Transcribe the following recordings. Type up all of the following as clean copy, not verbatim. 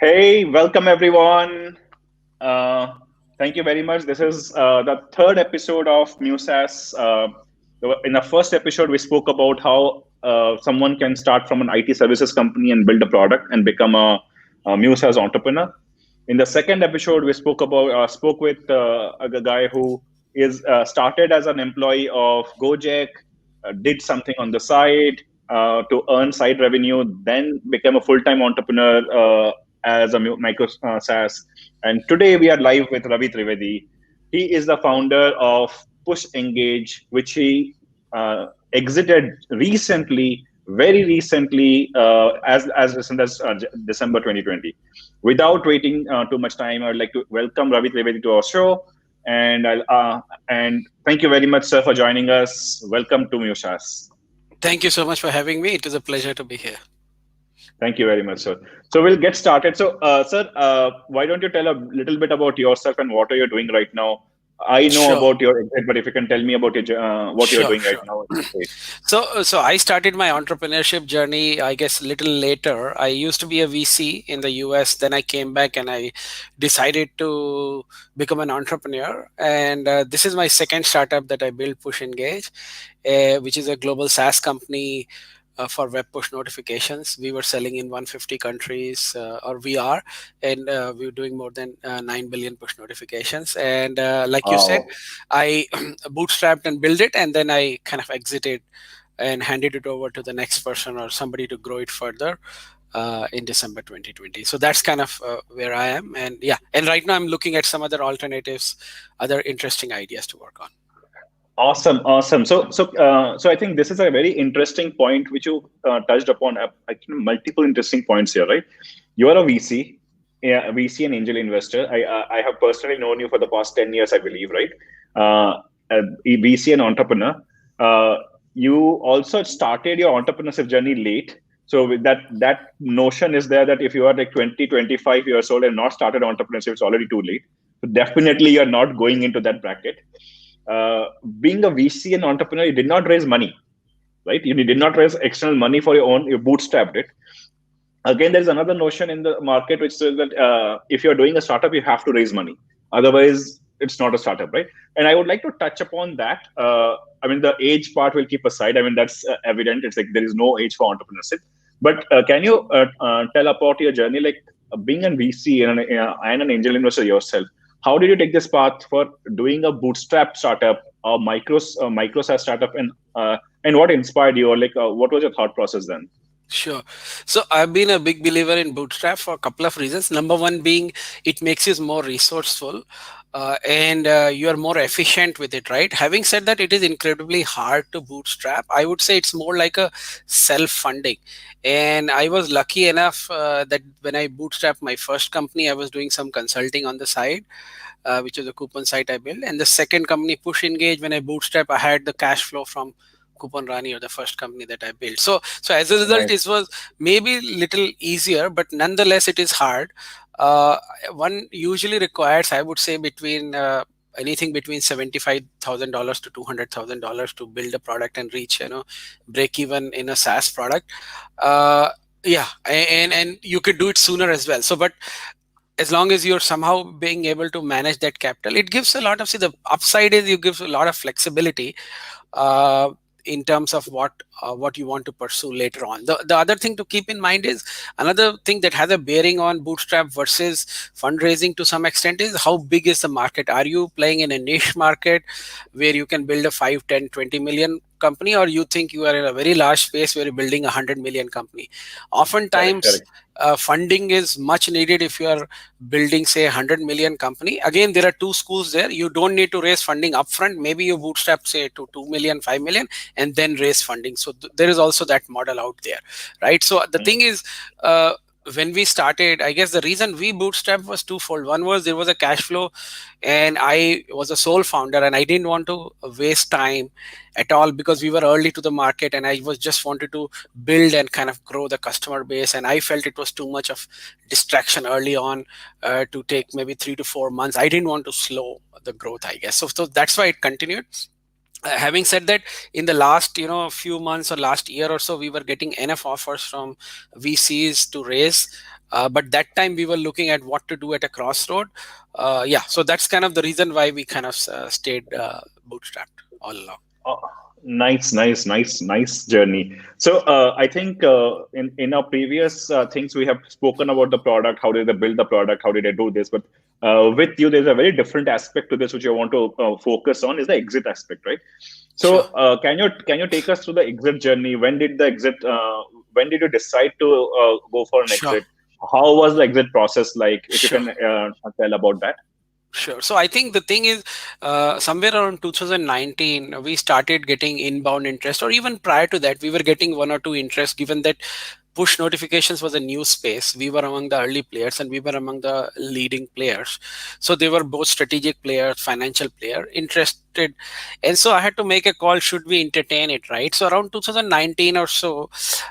Hey, welcome everyone. Uh, Thank you very much. This is the third episode of muSaaS. In the first episode, we spoke about how someone can start from an IT services company and build a product and become a muSaaS entrepreneur. In the second episode, we spoke with a guy who is started as an employee of Gojek, did something on the side to earn side revenue, then became a full-time entrepreneur as a micro SaaS. And today we are live with Ravi Trivedi. He is the founder of PushEngage, which he exited recently, very recently, as recent as December 2020. Without waiting too much time, I would like to welcome Ravi Trivedi to our show. And thank you very much, sir, for joining us. Welcome to muSaaS. Thank you so much for having me. It is a pleasure to be here. Thank you very much, sir. So we'll get started. So, sir, why don't you tell a little bit about yourself and what are you doing right now? I know Sure, about your exit, but if you can tell me about what you're sure, doing right sure. now, it's great. So I started my entrepreneurship journey, I guess, a little later. I used to be a VC in the US. Then I came back and I decided to become an entrepreneur. And this is my second startup that I built, PushEngage, which is a global SaaS company for web push notifications. We were selling in 150 countries, or we are, and we're doing more than 9 billion push notifications. And like you said, Wow. I bootstrapped and built it, and then I kind of exited and handed it over to the next person or somebody to grow it further in December 2020. So that's kind of where I am. And yeah, and right now I'm looking at some other alternatives, other interesting ideas to work on. Awesome, awesome. So I think this is a very interesting point which you touched upon. Multiple interesting points here, right? You are a VC, yeah, a VC and angel investor. I have personally known you for the past 10 years, I believe, right? A VC and entrepreneur. Uh, you also started your entrepreneurship journey late. So with that notion is there that if you are like 20, 25 years old and not started entrepreneurship, it's already too late. So definitely you're not going into that bracket. uh, Being a VC and entrepreneur, you did not raise money, right? You did not raise external money for your own. You bootstrapped it. Again, there is another notion in the market which says that if you're doing a startup, you have to raise money. Otherwise, it's not a startup, right? And I would like to touch upon that. I mean, the age part will keep aside. I mean, that's evident. It's like there is no age for entrepreneurship. But can you tell about your journey, like being a VC and an angel investor yourself? How did you take this path for doing a bootstrap startup or micro SaaS startup, and what inspired you, or like what was your thought process then? Sure. So I've been a big believer in Bootstrap for a couple of reasons. Number one being it makes you more resourceful, and you are more efficient with it, right? Having said that, it is incredibly hard to bootstrap. I would say it's more like a self-funding. And I was lucky enough that when I bootstrapped my first company, I was doing some consulting on the side, which is a coupon site I built. And the second company, PushEngage, when I bootstrap, I had the cash flow from Coupon Rani, or the first company that I built. So as a result, Right. it was maybe little easier, but nonetheless, it is hard. Uh, One usually requires, I would say, between anything between $75,000 to $200,000 to build a product and reach, break even in a SaaS product. Uh, yeah, and you could do it sooner as well. So, but as long as you're somehow being able to manage that capital, it gives a lot of, see, the upside is you give a lot of flexibility uh, in terms of what you want to pursue later on. The other thing to keep in mind is another thing that has a bearing on bootstrap versus fundraising to some extent is how big is the market. Are you playing in a niche market where you can build a 5, 10, 20 million company, or you think you are in a very large space where you're building 100 million company? Correct. Oftentimes Correct. funding is much needed if you are building, say, 100 million company. Again, there are two schools there. You don't need to raise funding upfront. Maybe you bootstrap, say, to 2 million, 5 million, and then raise funding. So there is also that model out there, right? So the thing is, uh, when we started, I guess the reason we bootstrap was twofold. One was there was a cash flow, and I was a sole founder, and I didn't want to waste time at all because we were early to the market, and I was just wanted to build and kind of grow the customer base, and I felt it was too much of distraction early on to take maybe 3 to 4 months. I didn't want to slow the growth, I guess. So that's why it continued. Having said that, in the last few months or last year or so, we were getting enough offers from VCs to raise. But that time we were looking at what to do at a crossroad. Yeah, so that's kind of the reason why we kind of stayed bootstrapped all along. Oh, nice journey. So I think in our previous things we have spoken about the product. How did they build the product? How did they do this? But with you, there's a very different aspect to this which I want to focus on is the exit aspect, right? Sure. So can you take us through the exit journey? When did the exit? When did you decide to go for an Sure. exit? How was the exit process like? If you Sure. can tell about that. Sure. So I think the thing is, somewhere around 2019, we started getting inbound interest, or even prior to that, we were getting one or two interests, given that push notifications was a new space. We were among the early players and we were among the leading players. So they were both strategic players, financial player interested. And so I had to make a call, should we entertain it, right? So around 2019 or so,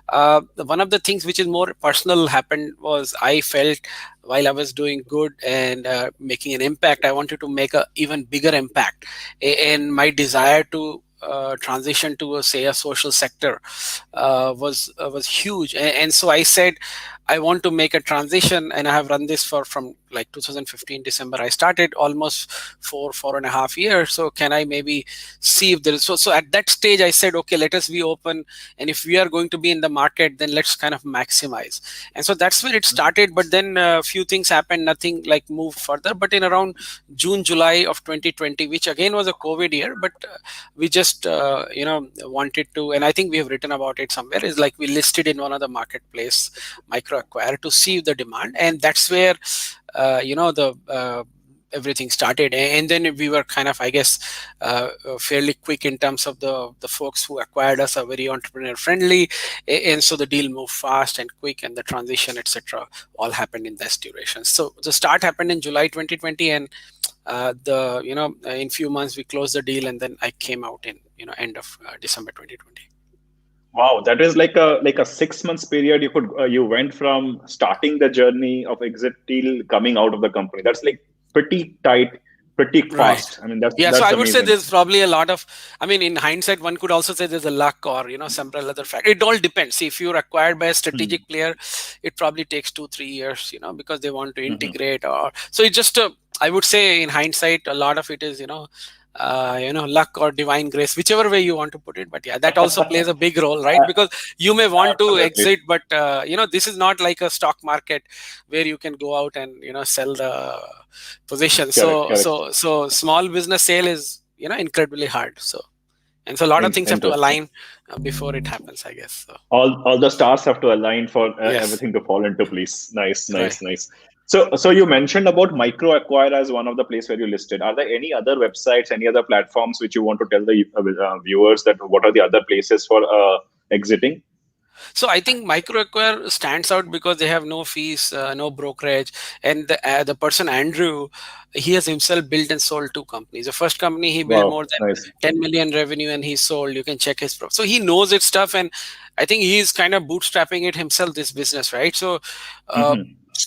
one of the things which is more personal happened was I felt while I was doing good and making an impact, I wanted to make a even bigger impact. And my desire to transition to say a social sector was huge, and so I said I want to make a transition, and I have run this for from like 2015 December. I started almost 4.5 years. So can I maybe see if there is so at that stage I said, okay, let us be open, and if we are going to be in the market, then let's kind of maximize. And so that's where it started. But then a few things happened, nothing like moved further. But in around June, July of 2020, which again was a COVID year, but we just wanted to, and I think we have written about it somewhere, is like we listed in one of the marketplace micro acquire to see the demand, and that's where the everything started. And then we were kind of, I guess, fairly quick in terms of the folks who acquired us are very entrepreneur friendly, and so the deal moved fast and quick, and the transition, etc., all happened in this duration. So the start happened in July 2020, and in few months we closed the deal, and then I came out in end of December 2020. Wow, that is like a 6 months period. You went from starting the journey of exit till coming out of the company. That's like pretty tight, pretty Right. fast. I mean, that's Yeah, so that's I would say amazing. there's probably a lot of, I mean, in hindsight, one could also say there's a luck or, several other factors. It all depends. See, if you're acquired by a Hmm. strategic player, it probably takes 2-3 years, because they want to Hmm. integrate, or so it's just I would say in hindsight, a lot of it is, luck or divine grace, whichever way you want to put it. But yeah, that also plays a big role, right? Because you may want to Absolutely. exit, but this is not like a stock market where you can go out and sell the position. Correct, So correct. small business sale is incredibly hard. So, and so a lot of things have to Interesting. align before it happens, I guess. So All the stars have to align for yes, everything to fall into place. Nice, right. nice, nice. So you mentioned about micro acquire as one of the place where you listed. Are there any other websites, any other platforms which you want to tell the viewers that what are the other places for exiting? So I think microacquire stands out because they have no fees, no brokerage, and the person Andrew, he has himself built and sold two companies. The first company he built more Wow, than nice. 10 million revenue, and he sold. You can check his so he knows its stuff, and I think he's kind of bootstrapping it himself, this business, right? So. Uh, Hmm.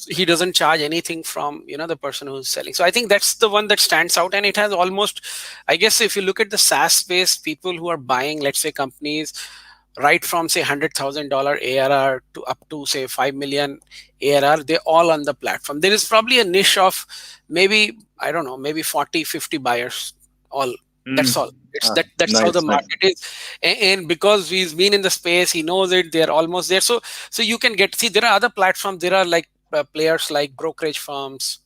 he doesn't charge anything from the person who's selling. So I think that's the one that stands out, and it has almost, I guess, if you look at the SaaS space, people who are buying, let's say, companies right from say $100,000 ARR to up to say 5 million ARR, they're all on the platform. There is probably a niche of maybe, I don't know, maybe 40-50 buyers. All that's all. It's that's how the Nice, nice. market is. And because he's been in the space, he knows it. They're almost there. So you can get, see, there are other platforms. There are like players like brokerage firms.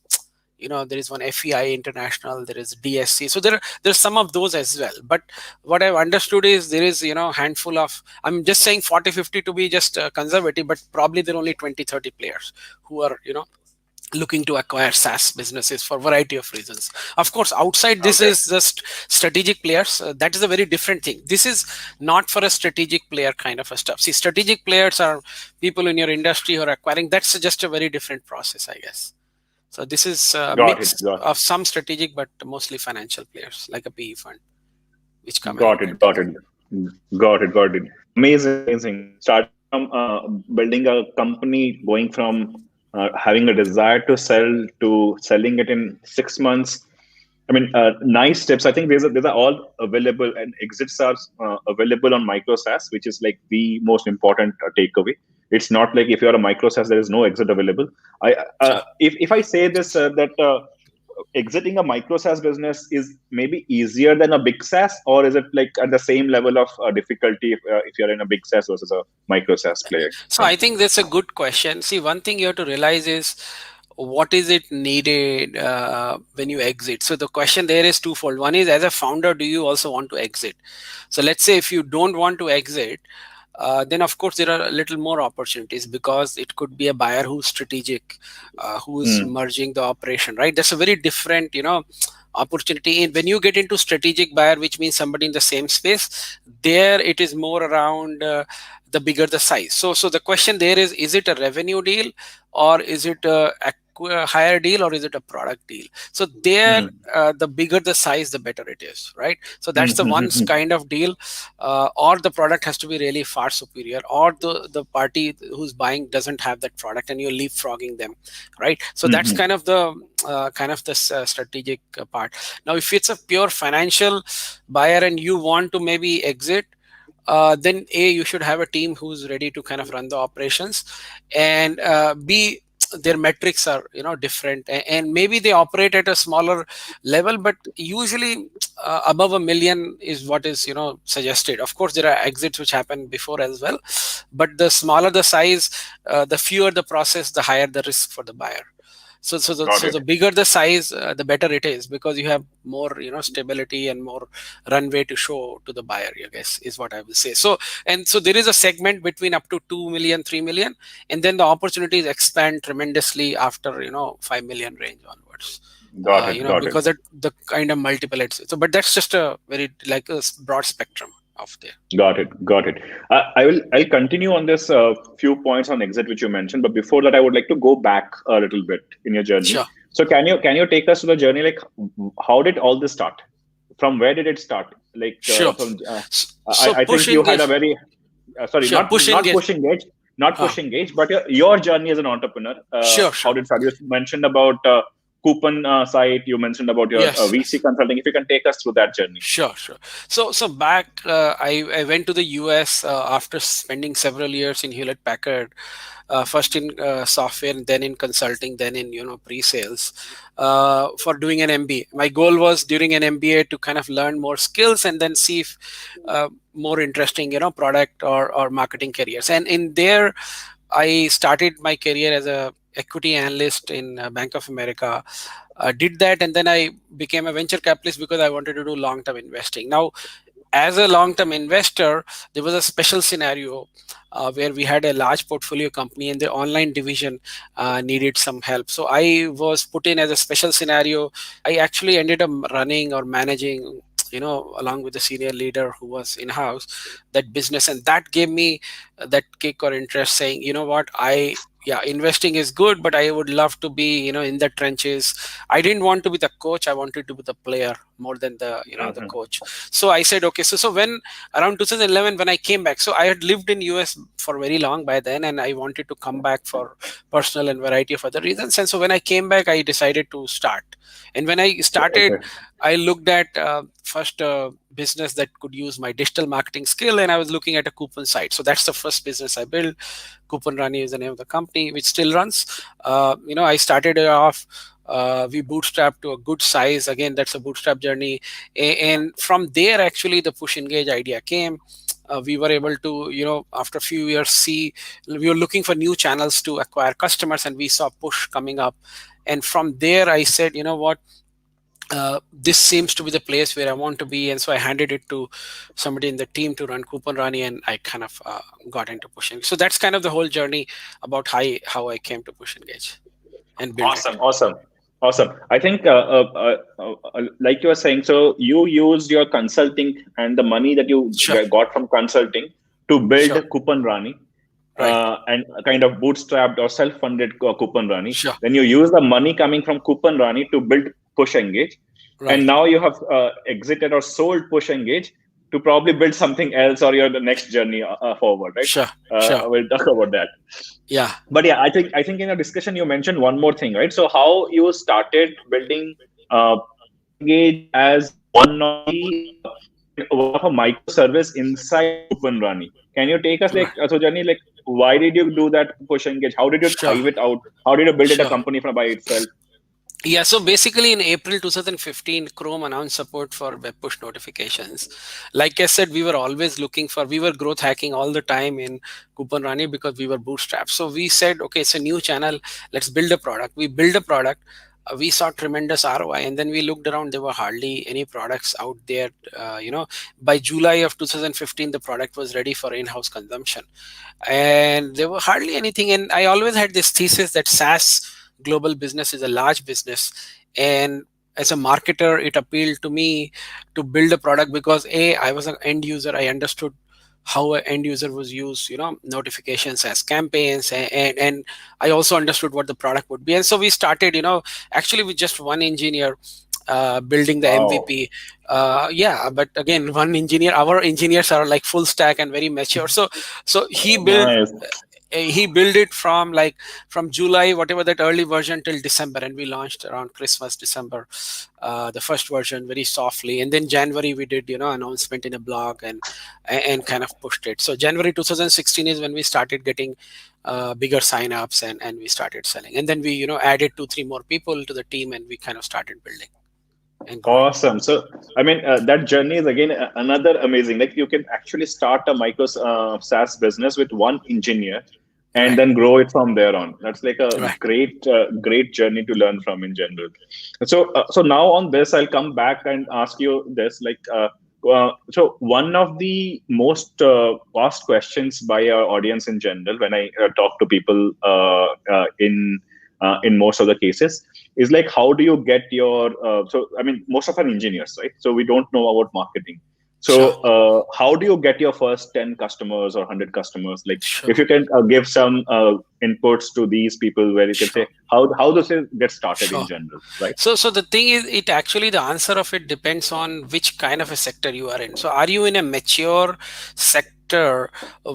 There is one FEI International, there is DSC. So there's some of those as well. But what I've understood is there is handful of, I'm just saying 40-50 to be just conservative, but probably there are only 20-30 players who are looking to acquire SaaS businesses for a variety of reasons. Of course, outside this Okay. is just strategic players. That is a very different thing. This is not for a strategic player kind of a stuff. See, strategic players are people in your industry who are acquiring. That's just a very different process, I guess. So this is a Got it. mix of some strategic, but mostly financial players like a PE fund, which come and Got look it. at Got it. it. Got it. Got it. Amazing. Amazing. Starting from building a company, going from having a desire to sell to selling it in 6 months. I mean, nice tips. I think these are all available, and exits are available on muSaaS, which is like the most important takeaway. It's not like if you're a muSaaS, there is no exit available. Sure. If I say this that exiting a muSaaS business is maybe easier than a big SaaS, or is it like at the same level of difficulty if you're in a big SaaS versus a muSaaS player? So I think that's a good question. See, one thing you have to realize is what is it needed when you exit. So the question there is twofold. One is, as a founder, do you also want to exit? So let's say if you don't want to exit, then of course there are a little more opportunities, because it could be a buyer who's strategic, who's Mm, merging the operation, right? That's a very different, opportunity. And when you get into strategic buyer, which means somebody in the same space, there it is more around the bigger the size. So the question there is it a revenue deal, or is it a higher deal, or is it a product deal? So there, mm, the bigger the size, the better it is, right? So mm, that's the mm, one mm, kind of deal. Or the product has to be really far superior, or the party who's buying doesn't have that product and you're leapfrogging them, right? So mm, that's mm. kind of this strategic part. Now if it's a pure financial buyer and you want to maybe exit, then A, you should have a team who's ready to kind of run the operations, and B, their metrics are different, and maybe they operate at a smaller level, but usually above 1 million is what is suggested. Of course there are exits which happen before as well, but the smaller the size, the fewer the process, the higher the risk for the buyer. Got So it. the bigger the size, the better it is, because you have more stability and more runway to show to the buyer, I guess, is what I will say. So there is a segment between up to 2 million, 3 million, and then the opportunities expand tremendously after 5 million range onwards. Got it. Got it. Because the kind of multiple it's so, but that's just a very like a broad spectrum of there. Got it. Got it. I'll continue on this few points on exit which you mentioned, but before that, I would like to go back a little bit in your journey. Sure. So can you take us to the journey? Like, how did all this start? From where did it start? Like, Sure. from So I think you had a PushEngage. very sorry, Sure. not PushEngage. PushEngage, not Huh. PushEngage, but your journey as an entrepreneur. Sure. How Sure. did it start? You mentioned about coupon site. You mentioned about your Yes. VC Yes. consulting. If you can take us through that journey. Sure, sure. So back, I went to the US after spending several years in Hewlett Packard, first in software, and then in consulting, then in pre-sales, for doing an MBA. My goal was during an MBA to kind of learn more skills and then see if more interesting product or marketing careers. And in there, I started my career as a equity analyst in Bank of America. Did that, and then I became a venture capitalist because I wanted to do long-term investing. Now, as a long-term investor, there was a special scenario where we had a large portfolio company and the online division needed some help. So I was put in as a special scenario. I actually ended up running or managing, along with the senior leader who was in-house, that business. And that gave me that kick or interest, saying, you know what, yeah, investing is good, but I would love to be, in the trenches. I didn't want to be the coach. I wanted to be the player more than the Mhm. coach. So I said, okay. So when around 2011, when I came back, so I had lived in US for very long by then, and I wanted to come back for personal and variety of other reasons. And so when I came back, I decided to start. And when I started, Okay. I looked at first business that could use my digital marketing skill, and I was looking at a coupon site. So that's the first business I built. Coupon Rani is the name of the company, which still runs. I started it off. We bootstrapped to a good size. Again, that's a bootstrap journey, and from there, actually, the PushEngage idea came. We were able to, after a few years, see we were looking for new channels to acquire customers, and we saw Push coming up. And from there, I said, you know what, this seems to be the place where I want to be. And so I handed it to somebody in the team to run Coupon Rani, and I kind of got into Pushing. So that's kind of the whole journey about how I came to PushEngage and build it. Awesome, awesome, awesome. I think, like you were saying, so you used your consulting and the money that you Sure. got from consulting to build Sure. Coupon Rani, Right. and kind of bootstrapped or self-funded Coupon Rani. Sure. Then you use the money coming from Coupon Rani to build PushEngage, and Right. now you have exited or sold PushEngage to probably build something else or your the next journey forward, right? Sure. Sure. We'll talk about that. Yeah. But yeah, I think in a discussion you mentioned one more thing, right? So how you started building uh, PushEngage as one of a microservice inside OpenRani. Can you take us Right. so Johnny, why did you do that PushEngage? How did you Sure. hive it out? How did you build it a Sure. company from by itself? Yeah, so basically in April 2015, Chrome announced support for web push notifications. Like I said, we were growth hacking all the time in Kubernetes because we were bootstrapped. So we said, okay, it's a new channel. Let's build a product. We built a product. We saw tremendous ROI, and then we looked around. There were hardly any products out there. By July of 2015, the product was ready for in-house consumption, and there were hardly anything. And I always had this thesis that SaaS global business is a large business, and as a marketer it appealed to me to build a product because I was an end user. I understood how an end user was used, notifications as campaigns, and I also understood what the product would be. And so we started, actually with just one engineer, building the Wow. MVP. Yeah, but again, one engineer. Our engineers are like full stack and very mature. So Nice. he built it from July, whatever, that early version, till December, and we launched around Christmas, December, the first version very softly. And then January we did, announcement in a blog, and kind of pushed it. So January 2016 is when we started getting bigger signups, and we started selling. And then we, added 2 3 more people to the team, and we kind of started building and growing. Awesome. So, I mean, that journey is again another amazing. Like you can actually start a micro SaaS business with one engineer, and Right. then grow it from there on. That's like a Right. great journey to learn from in general. So now on this, I'll come back and ask you this. So one of the most asked questions by our audience in general, when I talk to people in most of the cases, is like, how do you get your so I mean, most of our engineers, right? So we don't know about marketing. Sure. So how do you get your first 10 customers or 100 customers? Like, Sure. if you can give some inputs to these people, where you can say Sure. how does it get started in Sure. general, right? So the thing is, it actually, the answer of it depends on which kind of a sector you are in. So are you in a mature sector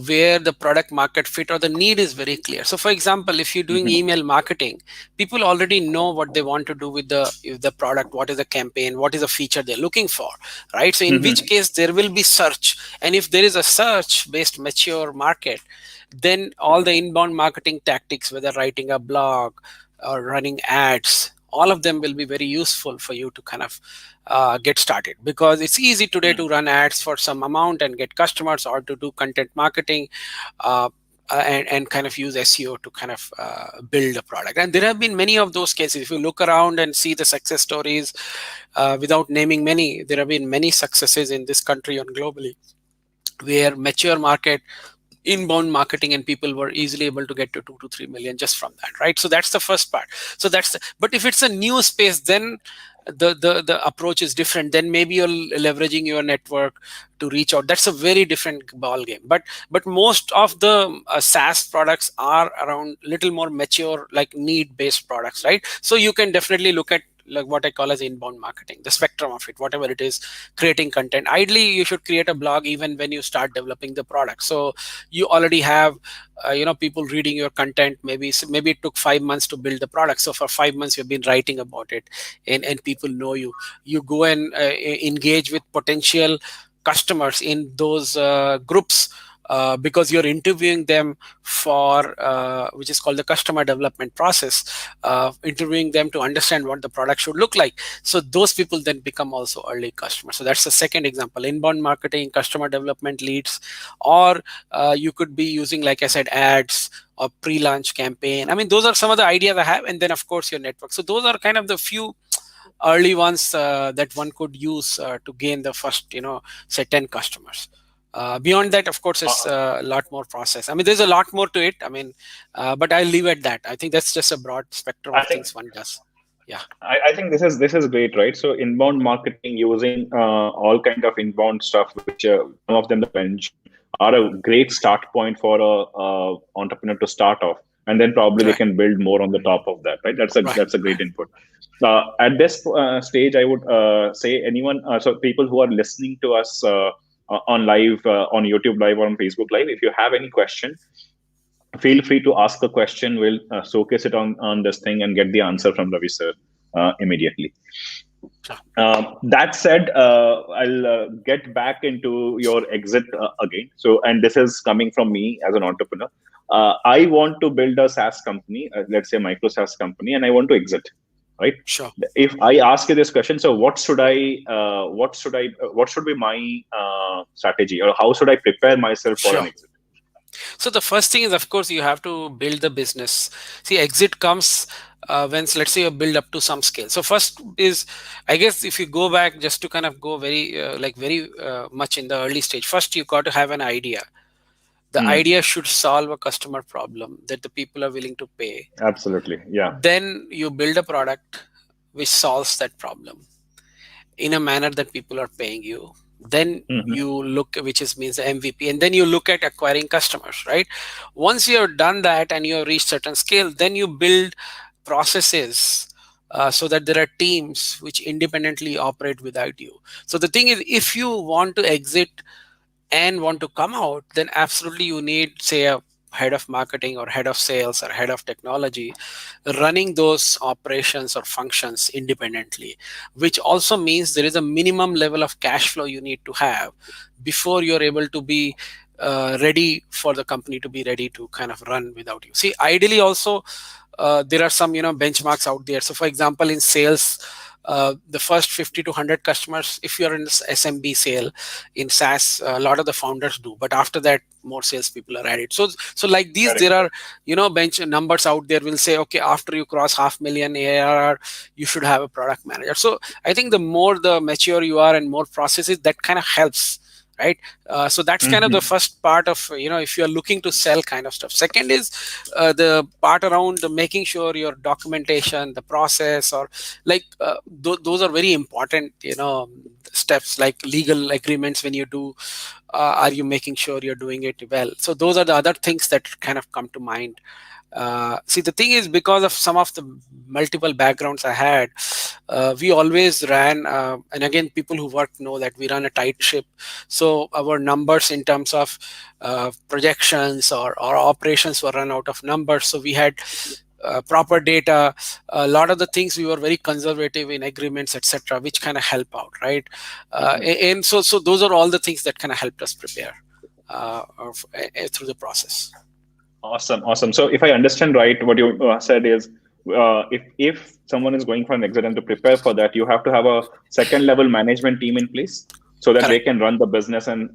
where the product market fit or the need is very clear? So for example, if you're doing Hmm. email marketing, people already know what they want to do with the product, what is the campaign, what is the feature they're looking for, right? So in which Hmm. case there will be search. And if there is a search based mature market, then all the inbound marketing tactics, whether writing a blog or running ads, all of them will be very useful for you to kind of get started, because it's easy today to run ads for some amount and get customers, or to do content marketing, uh, and kind of use SEO to kind of build a product. And there have been many of those cases. If you look around and see the success stories, without naming many, there have been many successes in this country and globally, where mature market inbound marketing and people were easily able to get to 2 to 3 million just from that, right? So that's the first part. So but if it's a new space, then the approach is different. Then maybe you're leveraging your network to reach out. That's a very different ball game. But most of the SaaS products are around little more mature, like need based products, right? So you can definitely look at like what I call as inbound marketing, the spectrum of it, whatever it is. Creating content, ideally you should create a blog even when you start developing the product, so you already have people reading your content. Maybe it took 5 months to build the product, so for 5 months you've been writing about it, and people know you go and engage with potential customers in those groups, because you're interviewing them for which is called the customer development process, interviewing them to understand what the product should look like. So those people then become also early customers. So that's the second example: inbound marketing, customer development leads. Or you could be using, like I said, ads or pre-launch campaign. I mean, those are some of the ideas I have. And then of course your network. So those are kind of the few early ones that one could use to gain the first, say 10 customers. Beyond that, of course, is a lot more process. I mean, there's a lot more to it. I mean, but I'll leave it that. I think that's just a broad spectrum I of think things one does. Yeah. I think this is great, right? So inbound marketing, using all kind of inbound stuff, which some of them that you mentioned are a great start point for a entrepreneur to start off, and then probably they Right. can build more on the top of that, right? Right. That's a great input. At this stage, I would say anyone, so people who are listening to us on live, on YouTube live or on Facebook live, if you have any question, feel free to ask a question. We'll showcase it on this thing and get the answer from Ravi sir immediately. Sure. That said, I'll get back into your exit again. So, and this is coming from me as an entrepreneur. I want to build a SaaS company, let's say a micro SaaS company, and I want to exit. Right? Sure. If I ask you this question, so what should be my strategy, or how should I prepare myself for an Sure. exit? So the first thing is, of course, you have to build the business. See, exit comes when, let's say, you build up to some scale. So first is, I guess, if you go back just to kind of go very much in the early stage, first you got to have an idea. The Hmm. idea should solve a customer problem that the people are willing to pay. Absolutely. Yeah. Then you build a product which solves that problem in a manner that people are paying you. Then Hmm. you look, which is means the MVP, and then you look at acquiring customers, right? Once you have done that and you have reached certain scale, then you build processes so that there are teams which independently operate without you. So the thing is, if you want to exit and want to come out, then absolutely you need, say, a head of marketing or head of sales or head of technology running those operations or functions independently, which also means there is a minimum level of cash flow you need to have before you're able to be ready for the company to be ready to kind of run without you. See, ideally also, there are some benchmarks out there. So for example, in sales, the first 50 to 100 customers, if you're in this SMB sale in SaaS, a lot of the founders do, but after that more salespeople are added. So like these, Correct. there are bench numbers out there will say, okay, after you cross 500,000 ARR, you should have a product manager. So I think the more the mature you are and more processes, that kind of helps, right? So that's kind of the Hmm. first part of, if you're looking to sell kind of stuff. Second is the part around making sure your documentation, the process, or like those are very important, steps, like legal agreements when you do, are you making sure you're doing it well? So those are the other things that kind of come to mind. See, the thing is, because of some of the multiple backgrounds I had, we always ran, and again, people who work know that we run a tight ship. So our numbers in terms of projections or operations were run out of numbers. So we had proper data. A lot of the things we were very conservative in agreements, etc., which kind of help out, right? And so those are all the things that kind of helped us prepare through the process. Awesome, awesome. So if I understand right, what you said is, if someone is going for an exit and to prepare for that, you have to have a second level management team in place so that they Correct. can run the business and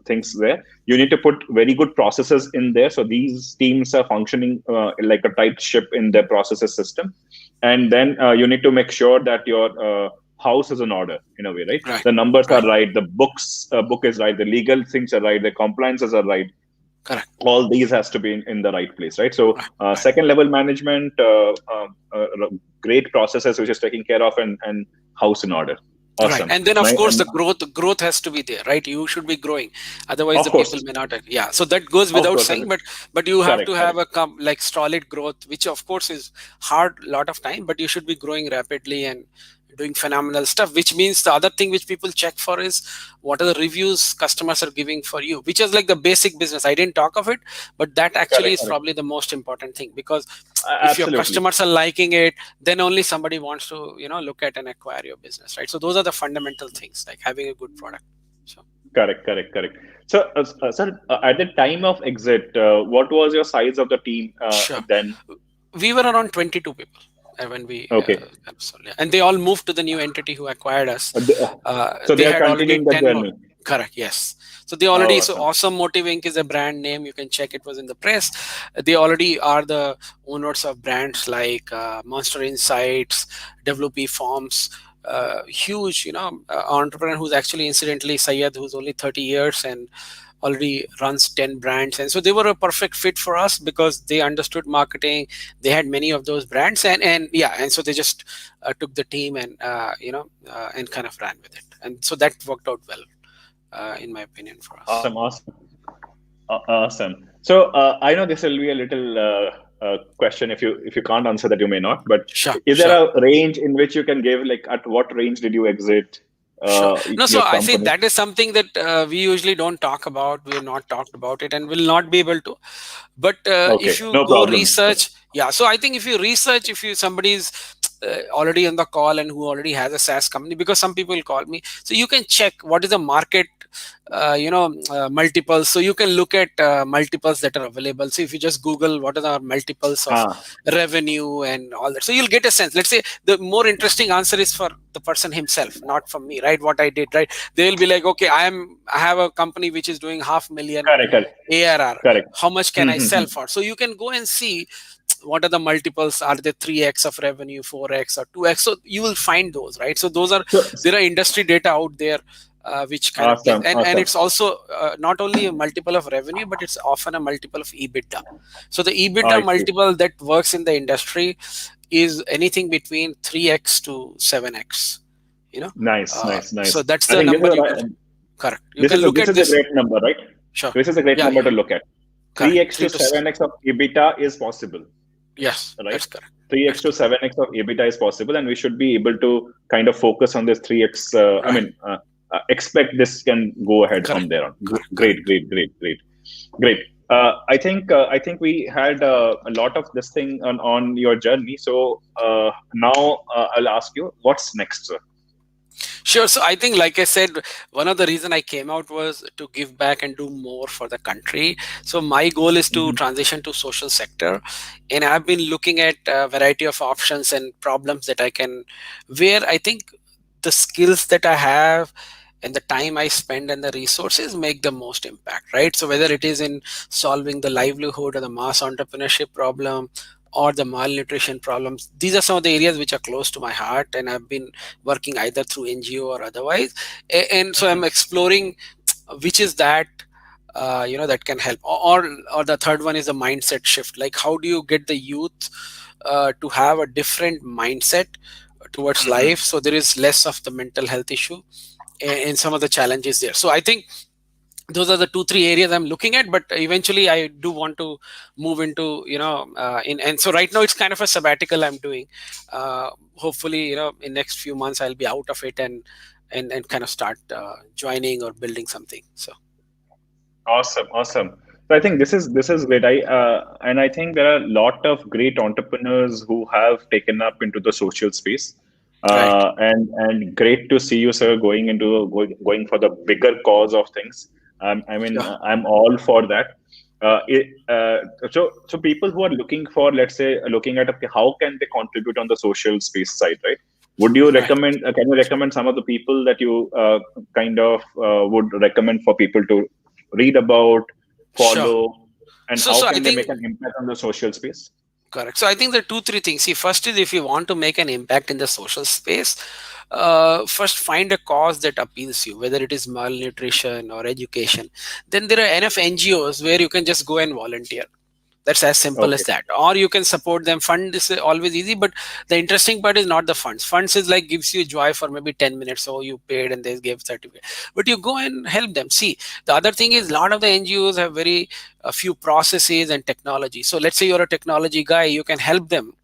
things there. You need to put very good processes in there, so these teams are functioning like a tight ship in their processes system. And then you need to make sure that your house is in order in a way, right? Right. The numbers are Right. right, the book is right, the legal things are right, the compliances are right, Correct. all these has to be in the right place, right? So Right. Right. second level management, great processes which is taking care of, and house in order. Right. Awesome. And then of course And the growth has to be there, right? You should be growing. Otherwise of the people course, may not. Yeah. So that goes of without course, saying, but you have to correct, have correct, a like solid growth, which of course is hard a lot of time, but you should be growing rapidly and doing phenomenal stuff, which means the other thing which people check for is what are the reviews customers are giving for you, which is like the basic business. I didn't talk of it, but that actually correct, is correct. probably the most important thing, because if your Absolutely. customers are liking it, then only somebody wants to look at and acquire your business, right? So those are the fundamental things, like having a good product. So Correct, correct, correct. So sir, at the time of exit, what was your size of the team sure, then? we were around 22 people when we Okay. and they all moved to the new entity who acquired us. So they They are had already continuing the 10 more. journey. Correct, yes. So they Oh, already, so awesome. Awesome Motive Inc. is a brand name. You can check, it was in the press. They already are the owners of brands like Monster Insights, WP Forms, huge, entrepreneur who's actually incidentally Sayed, who's only 30 years and already runs 10 brands. And so they were a perfect fit for us because they understood marketing. They had many of those brands, and yeah, and so they just took the team and and kind of ran with it, and so that worked out well, in my opinion, for us. Awesome, awesome. Awesome. So I know this will be a little question. If you can't answer that, you may not. But Sure, is there sure. a range in which you can give? Like, at what range did you exit Sure. No, so your I say company? that is something that we usually don't talk about. We have not talked about it and will not be able to. But if Okay, you no go problem. research, yeah. So I think if you research, if you somebody's already on the call and who already has a SaaS company, because some people call me. So you can check what is the market multiples. So you can look at multiples that are available. So if you just Google what are the multiples of Ah, revenue and all that, so you'll get a sense. Let's say the more interesting answer is for the person himself, not from me, right? What I did, right? They will be like, okay, I have a company which is doing 500,000 correct, correct, ARR. correct. How much can I Mm-hmm. sell for? So you can go and see what are the multiples. Are they 3x of revenue, 4x, or 2x? So you will find those, right? So those are, So, there are industry data out there which kind of gives, awesome, and awesome, it's also not only a multiple of revenue, but it's often a multiple of EBITDA. So the EBITDA I see. multiple that works in the industry is anything between 3x to 7x, you know. Nice, nice, So nice. that's I the think number you can, correct, you can look this at is a this. great number, right? Sure. This is a great Yeah, number yeah, to look at. correct. 3x to 7x of EBITDA is possible, Yes, right? that's correct. 3x That's to correct. 7x of EBITDA is possible, and we should be able to kind of focus on this 3x. Right. Expect this can go ahead from Correct. there on. Correct. Great, Correct. great, great, great, great. I think we had a lot of this thing on your journey. So now I'll ask you, what's next, sir? Sure. So I think, like I said, one of the reason I came out was to give back and do more for the country. So my goal is to Mm-hmm. transition to social sector, and I've been looking at a variety of options and problems that I can, where I think the skills that I have and the time I spend and the resources make the most impact, right? So whether it is in solving the livelihood or the mass entrepreneurship problem or the malnutrition problems, these are some of the areas which are close to my heart, and I've been working either through NGO or otherwise. And so I'm exploring which is that that can help, or the third one is a mindset shift. Like, how do you get the youth to have a different mindset towards Mm-hmm. life, so there is less of the mental health issue and some of the challenges there. So I think those are the 2 3 areas I'm looking at, but eventually I do want to move into, in, and so right now it's kind of a sabbatical I'm doing. Hopefully, in next few months I'll be out of it, and kind of start joining or building something. So Awesome, awesome. So I think this is great. I think there are a lot of great entrepreneurs who have taken up into the social space, right. and great to see you, sir, going for the bigger cause of things. Sure. I'm all for that. So people who are looking for, let's say, looking at, okay, how can they contribute on the social space side, right? Would you Right. recommend? Can you recommend some of the people that you kind of would recommend for people to read about, Sure. follow, and so how so I can they make think, an impact on the social space? correct. So I think there are 2 3 things. See, first is, if you want to make an impact in the social space, first find a cause that appeals you, whether it is malnutrition or education. Then there are enough NGOs where you can just go and volunteer. That's as simple as Okay. that. Or you can support them. Fund is always easy, but the interesting part is not the funds. Funds is like gives you joy for maybe 10 minutes. So you paid and they gave certificate. But you go and help them. See, the other thing is, a lot of the NGOs have very a few processes and technology. So let's say you're a technology guy, you can help them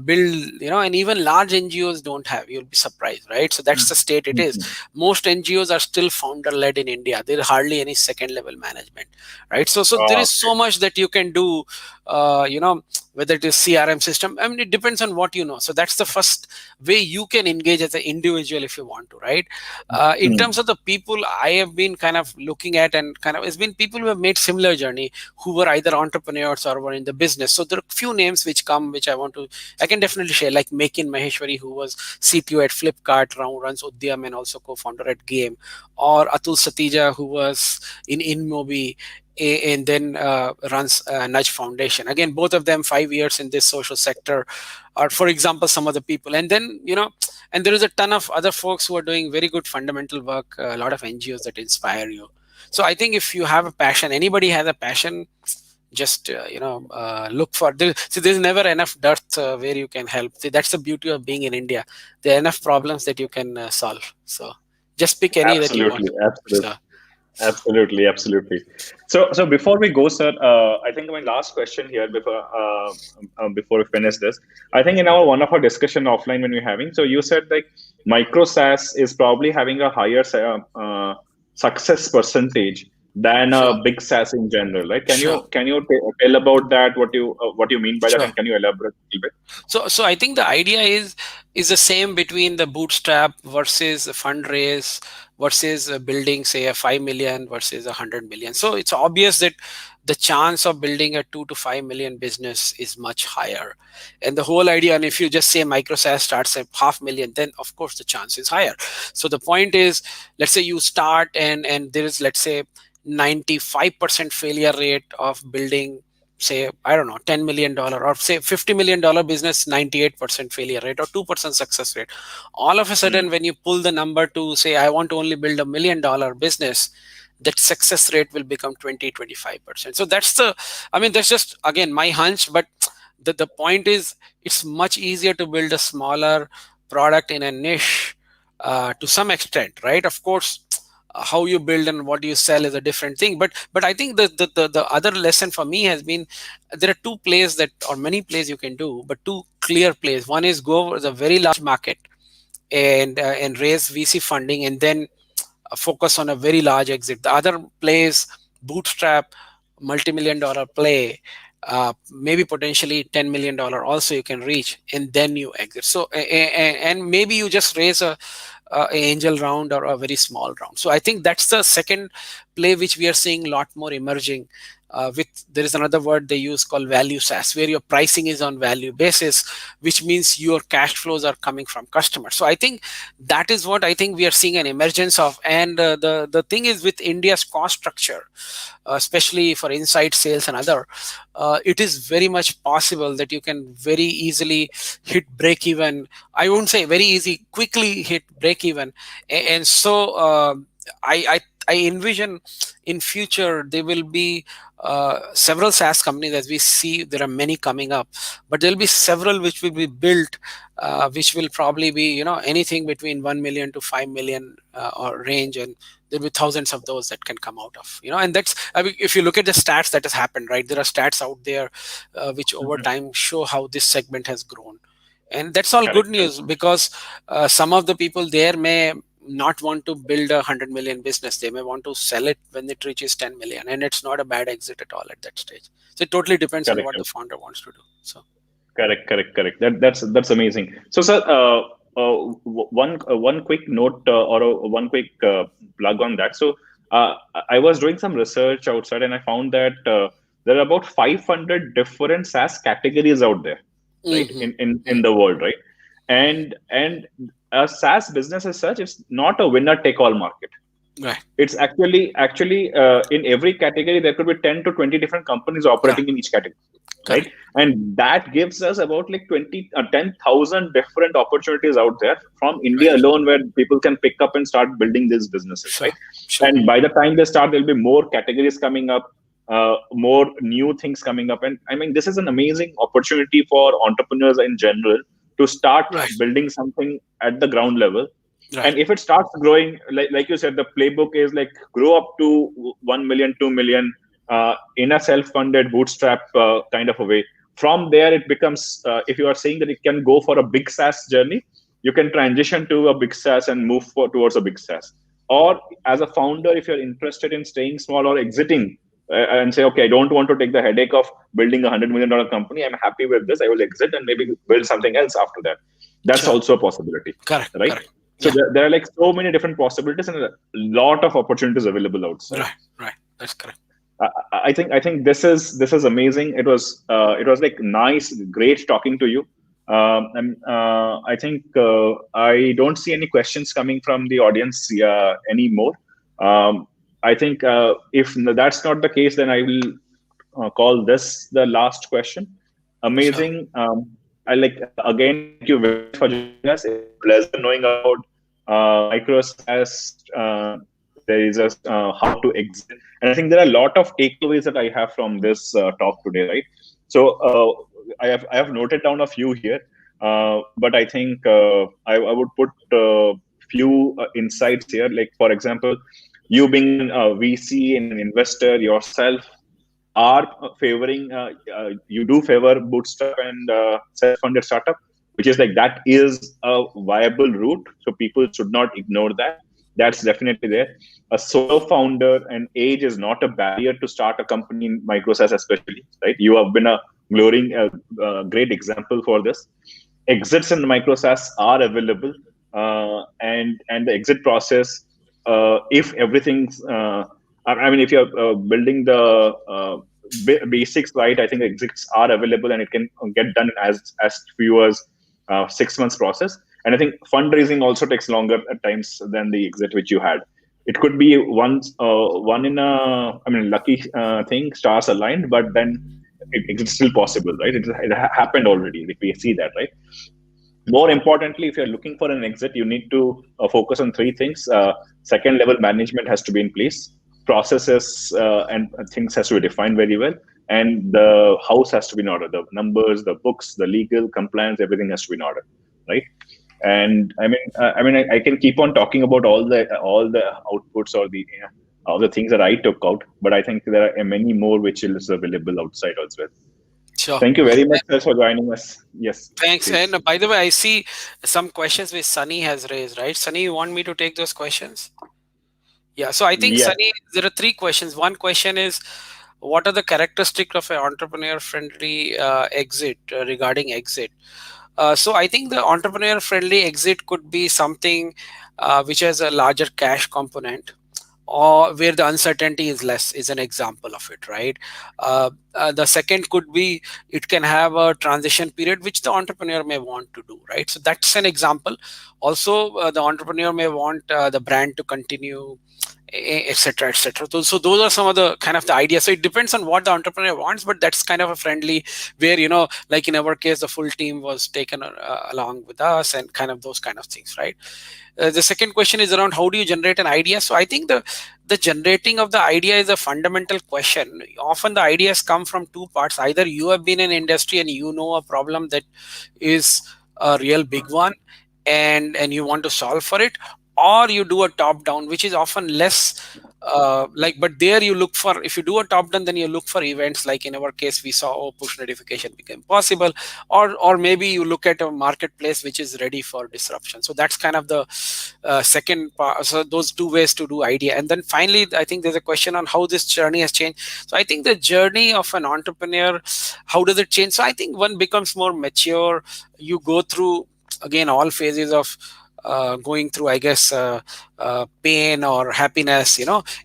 build, and even large NGOs don't have. You'll be surprised, right? So that's the state it is. Mm-hmm. Most NGOs are still founder led in India. There's hardly any second level management, right? So there is Okay. so much that you can do, whether it is CRM system. I mean, it depends on what you know. So that's the first way you can engage as an individual if you want to, right? In terms Mm. of the people I have been kind of looking at, and kind of, it's been people who have made similar journey, who were either entrepreneurs or were in the business. So there are few names which come, which I can definitely share, like Mekin Maheshwari, who was CTO at Flipkart, now runs Udyam and also co-founder at Game, or Atul Satija, who was in InMobi, and then runs Nudge Foundation. Again, both of them 5 years in this social sector, or for example, some other people. And then, and there is a ton of other folks who are doing very good fundamental work, a lot of NGOs that inspire you. So I think if you have a passion, anybody has a passion, just look for there. See, there's never enough dearth where you can help. See, that's the beauty of being in India. There are enough problems that you can solve. So just pick any that you want. Absolutely, absolutely. So Absolutely, absolutely. So before we go, sir, I think my last question here before we finish this, I think in our one of our discussion offline when we're having, so you said like micro SaaS is probably having a higher success percentage than Sure. a big SaaS in general, right? Sure. Can you tell about that? What you mean by that, Sure. and can you elaborate a little bit? So I think the idea is the same between the bootstrap versus a fundraise versus building, say, a 5 million versus 100 million. So it's obvious that the chance of building a 2 to 5 million business is much higher. And the whole idea, and if you just say microsas starts at 500,000, then of course the chance is higher. So the point is, let's say you start and there is, let's say, 95% failure rate of building, say, I don't know, $10 million, or say $50 million business, 98% failure rate or 2% success rate. All of a Hmm. sudden, when you pull the number to say, I want to only build $1 million business, that success rate will become 20-25%. So that's the, I mean, that's just again my hunch, but the point is, it's much easier to build a smaller product in a niche to some extent, right? Of course, how you build and what you sell is a different thing, but I think the other lesson for me has been, there are two plays that, or many plays you can do, but two clear plays. One is go over the very large market and raise VC funding, and then focus on a very large exit. The other plays bootstrap, multi-million dollar play, maybe potentially $10 million also you can reach, and then you exit. So and maybe you just raise a angel round or a very small round. So I think that's the second play which we are seeing a lot more emerging. With, there is another word they use called value SaaS, where your pricing is on value basis, which means your cash flows are coming from customers. So I think that is what I think we are seeing an emergence of. And the thing is, with India's cost structure, especially for inside sales and other, it is very much possible that you can very easily hit break even. I won't say very easy, quickly hit break even. And so I envision in future there will be several SaaS companies, as we see there are many coming up, but there will be several which will be built, which will probably be, anything between 1 million to 5 million or range, and there'll be thousands of those that can come out of, and that's, I mean, if you look at the stats that has happened, right, there are stats out there which over Mhm. time show how this segment has grown. And that's all good Correct, correct, news, because some of the people there may not want to build a 100 million business. They may want to sell it when it reaches 10 million, and it's not a bad exit at all at that stage. So it totally depends on what the correct. founder wants to do. So Correct. That's amazing. So, sir, one quick note, one quick plug on that. So, I was doing some research outside, and I found that there are about 500 different SaaS categories out there, right? hmm In the world, right? And a SaaS business as such, it's not a winner take all market. right. It's actually in every category there could be 10 to 20 different companies Correct. operating in each category, right? Correct. And that gives us about like 10,000 different opportunities out there from India Right. alone, where people can pick up and start building these businesses, Sure. right? Sure. And by the time they start, there'll be more categories coming up, more new things coming up. And I mean, this is an amazing opportunity for entrepreneurs in general to start Right. building something at the ground level. Right. And if it starts growing, like you said, the playbook is like grow up to 1 million, 2 million in a self-funded bootstrap kind of a way. From there, it becomes, if you are saying that it can go for a big SaaS journey, you can transition to a big SaaS and move towards a big SaaS. Or as a founder, if you're interested in staying small or exiting, and say, okay, I don't want to take the headache of building $100 million company. I'm happy with this. I will exit and maybe build something else after that. That's Sure. also a possibility, Correct. right? Correct. So Yeah. there are like so many different possibilities and a lot of opportunities available outside. Right. Right. That's correct. I think this is amazing. It was like nice, great talking to you. And I think I don't see any questions coming from the audience anymore. I think if that's not the case, then I will call this the last question. Sure. Amazing. I like again. Thank you very much for joining us. It's a pleasure knowing about microsas. There is a how to exit, and I think there are a lot of takeaways that I have from this talk today. Right. So I have noted down a few here, but I think I would put few insights here. Like for example, you being a VC and an investor yourself are favoring you do favor bootstrap and self-funded startup, which is like that is a viable route, so people should not ignore that. That's definitely there. A solo founder and age is not a barrier to start a company in micro-SaaS, especially, right? You have been a great example for this. Exits in micro-SaaS are available, and the exit process, if everything's, I mean, if you're building the basics right, I think exits are available and it can get done as few as 6 months process. And I think fundraising also takes longer at times than the exit which you had. It could be one in a, I mean, lucky thing, stars aligned, but then it's still possible, right? It happened already. Like we see that, right? More importantly, if you're looking for an exit, you need to focus on three things. Second level management has to be in place. Processes and things has to be defined very well, and the house has to be in order. The numbers, the books, the legal compliance, everything has to be in order, right? And I can keep on talking about all the outputs or the all the things that I took out, but I think there are many more which is available outside as well. Sure. Thank you very much, sir, for joining us. Yes, Thanks. please. And by the way, I see some questions which Sunny has raised, right? Sunny, you want me to take those questions? Yeah. So I think, Yes. Sunny, there are three questions. One question is, what are the characteristics of an entrepreneur-friendly exit regarding exit? So I think the entrepreneur-friendly exit could be something which has a larger cash component, or where the uncertainty is less, is an example of it, right? The second could be, it can have a transition period which the entrepreneur may want to do, right? So that's an example. Also, the entrepreneur may want the brand to continue, etc., etc. So those are some of the kind of the ideas. So it depends on what the entrepreneur wants, but that's kind of a friendly, where, like in our case, the full team was taken along with us, and kind of those kind of things, right? The second question is around, how do you generate an idea? So I think the generating of the idea is a fundamental question. Often the ideas come from two parts. Either you have been in industry and you know a problem that is a real big one, and you want to solve for it, or you do a top down, which is often less but there you look for, if you do a top down, then you look for events, like in our case we saw, oh, push notification became possible, or maybe you look at a marketplace which is ready for disruption. So that's kind of the second part. So those two ways to do idea. And then finally, I think there's a question on how this journey has changed. So I think the journey of an entrepreneur, how does it change? So I think one becomes more mature. You go through, again, all phases of going through, I guess, pain or happiness,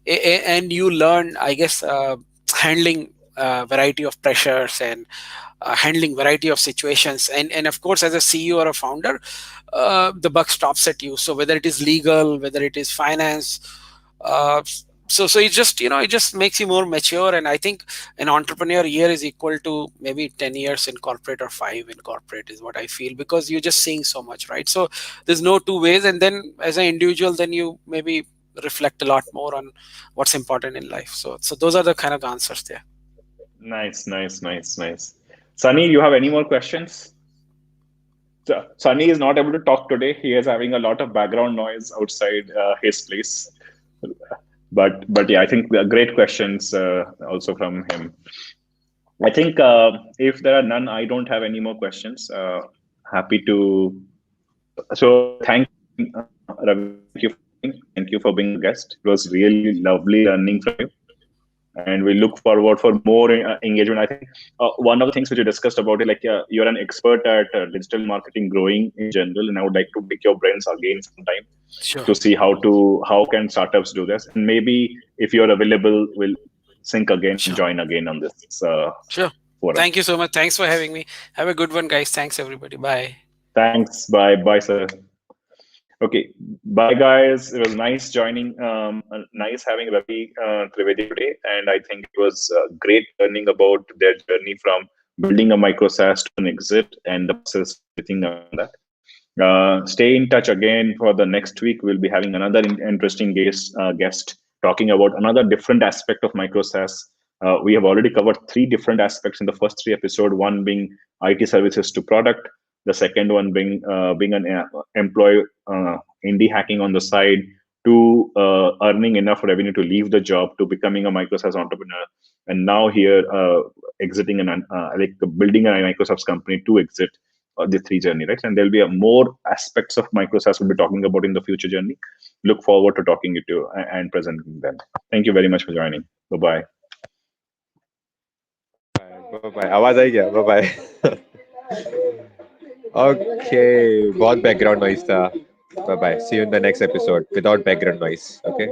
and you learn, I guess, handling variety of pressures, and handling variety of situations, and of course, as a CEO or a founder, the buck stops at you. So whether it is legal, whether it is finance, uh, so it just, it just makes you more mature. And I think an entrepreneur year is equal to maybe 10 years in corporate, or 5 in corporate, is what I feel, because you're just seeing so much, right? So there's no two ways. And then as an individual, then you maybe reflect a lot more on what's important in life. So those are the kind of answers there. Nice, nice, nice, nice. Sunny, you have any more questions? Sunny is not able to talk today. He is having a lot of background noise outside his place. But yeah, I think great questions also from him. I think if there are none, I don't have any more questions. Happy to. So thank Ravi. Thank you for being a guest. It was really lovely learning from you, and we look forward for more engagement. I think one of the things which you discussed about it, like you're an expert at digital marketing growing in general, and I would like to pick your brains again sometime Sure. to see how can startups do this, and maybe if you're available, we'll sync again and Sure. join again on this Sure. forum. Thank you so much. Thanks for having me. Have a good one, guys. Thanks, everybody. Bye. Thanks. Bye, sir. Okay, bye guys. It was nice joining, nice having Ravi Trivedi today, and I think it was great learning about their journey from building a micro SaaS to an exit and the process, everything around that. Stay in touch again for the next week. We'll be having another interesting guest talking about another different aspect of micro SaaS. We have already covered three different aspects in the first three episodes. One being IT services to product. The second one being an employee indie hacking on the side, to earning enough revenue to leave the job, to becoming a micro SaaS entrepreneur, and now here exiting like building a Microsoft's company to exit. the three journey, right? And there'll be a more aspects of micro SaaS we'll be talking about in the future journey. Look forward to talking to you and presenting them. Thank you very much for joining. Bye bye. Bye bye. आवाज आई क्या? Bye bye. Okay, बहुत background noise था. Bye bye. See you in the next episode without background noise. Okay.